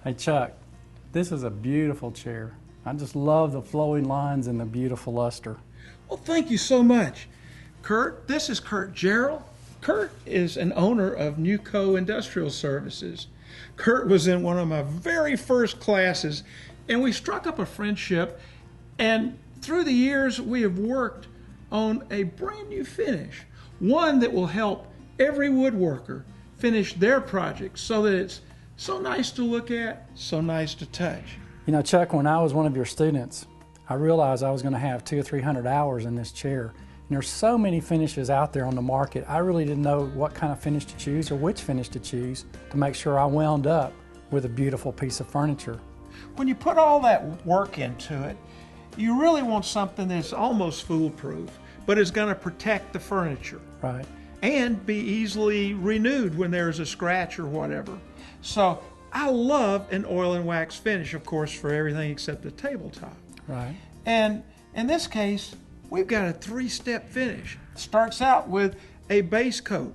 Hey Chuck, this is a beautiful chair. I just love the flowing lines and the beautiful luster. Well, thank you so much, Kurt. This is Kurt Gerald. Kurt is an owner of Newco Industrial Services. Kurt was in one of my very first classes, and we struck up a friendship, and through the years we have worked on a brand new finish, one that will help every woodworker finish their project so that it's so nice to look at, so nice to touch. You know, Chuck, when I was one of your students, I realized I was going to have 200 or 300 hours in this chair. And there's so many finishes out there on the market, I really didn't know what kind of finish to choose or which finish to choose to make sure I wound up with a beautiful piece of furniture. When you put all that work into it, you really want something that's almost foolproof, but is going to protect the furniture. Right. And be easily renewed when there's a scratch or whatever. So I love an oil and wax finish, of course, for everything except the tabletop. Right. And in this case, we've got a three-step finish. Starts out with a base coat.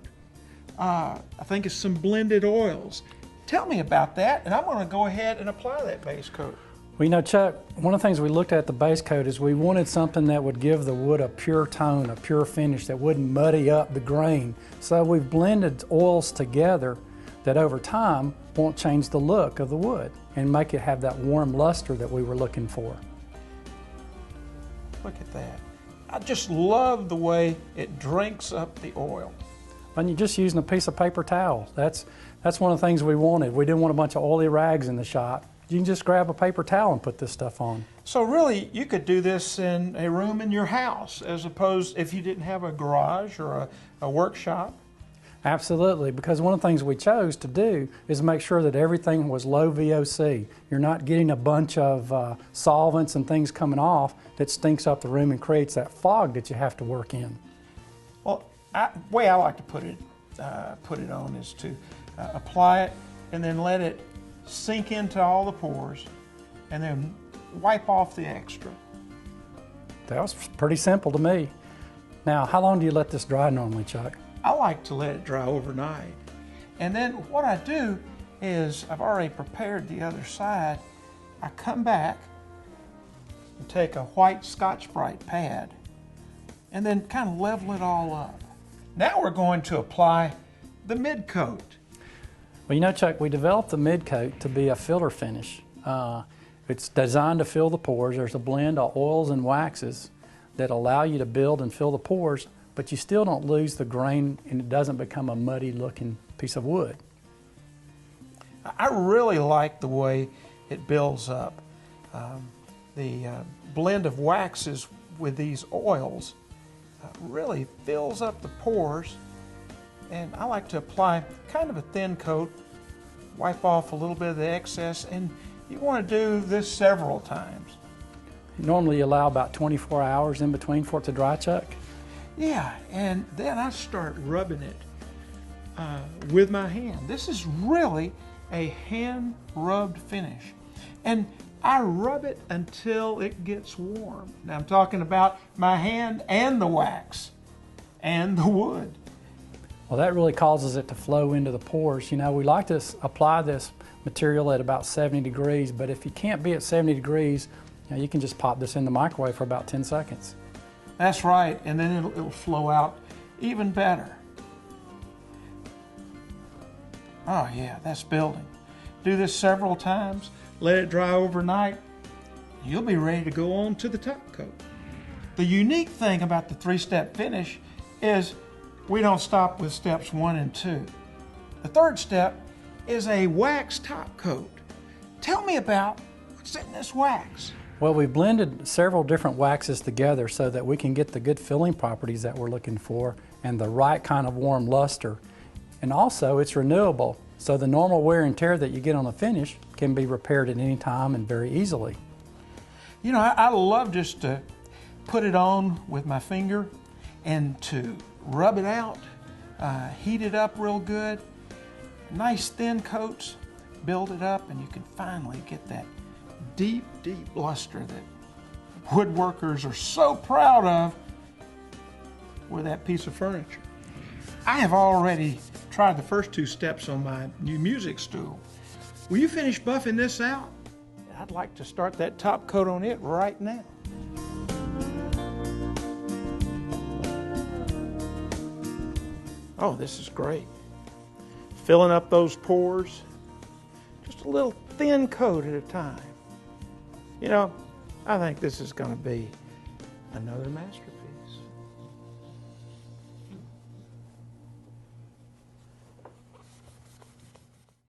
I think it's some blended oils. Tell me about that, and I'm going to go ahead and apply that base coat. Well, you know, Chuck, one of the things we looked at the base coat is we wanted something that would give the wood a pure tone, a pure finish that wouldn't muddy up the grain. So we've blended oils together that over time won't change the look of the wood and make it have that warm luster that we were looking for. Look at that. I just love the way it drinks up the oil. And you're just using a piece of paper towel. That's one of the things we wanted. We didn't want a bunch of oily rags in the shop. You can just grab a paper towel and put this stuff on. So really, you could do this in a room in your house, as opposed if you didn't have a garage or a workshop. Absolutely, because one of the things we chose to do is make sure that everything was low VOC. You're not getting a bunch of solvents and things coming off that stinks up the room and creates that fog that you have to work in. Well, the way I like to put it on is to apply it and then let it sink into all the pores and then wipe off the extra. That was pretty simple to me. Now, how long do you let this dry normally, Chuck? I like to let it dry overnight. And then what I do is, I've already prepared the other side. I come back and take a white Scotch-Brite pad and then kind of level it all up. Now we're going to apply the mid coat. Well, you know, Chuck, we developed the mid coat to be a filler finish. It's designed to fill the pores. There's a blend of oils and waxes that allow you to build and fill the pores, but you still don't lose the grain and it doesn't become a muddy looking piece of wood. I really like the way it builds up. The blend of waxes with these oils really fills up the pores, and I like to apply kind of a thin coat, wipe off a little bit of the excess, and you want to do this several times. Normally you allow about 24 hours in between for it to dry, Chuck? Yeah, and then I start rubbing it with my hand. This is really a hand-rubbed finish. And I rub it until it gets warm. Now I'm talking about my hand and the wax and the wood. Well, that really causes it to flow into the pores. You know, we like to apply this material at about 70 degrees, but if you can't be at 70 degrees, you know, you can just pop this in the microwave for about 10 seconds. That's right, and then it'll flow out even better. Oh yeah, that's building. Do this several times, let it dry overnight, you'll be ready to go on to the top coat. The unique thing about the three-step finish is we don't stop with steps 1 and 2. The third step is a wax top coat. Tell me about what's in this wax. Well, we blended several different waxes together so that we can get the good filling properties that we're looking for and the right kind of warm luster. And also it's renewable, so the normal wear and tear that you get on a finish can be repaired at any time and very easily. You know, I love just to put it on with my finger and to rub it out, heat it up real good. Nice thin coats, build it up, and you can finally get that deep, deep luster that woodworkers are so proud of with that piece of furniture. I have already tried the first 2 steps on my new music stool. Will you finish buffing this out? I'd like to start that top coat on it right now. Oh, this is great. Filling up those pores, just a little thin coat at a time. You know, I think this is going to be another masterpiece.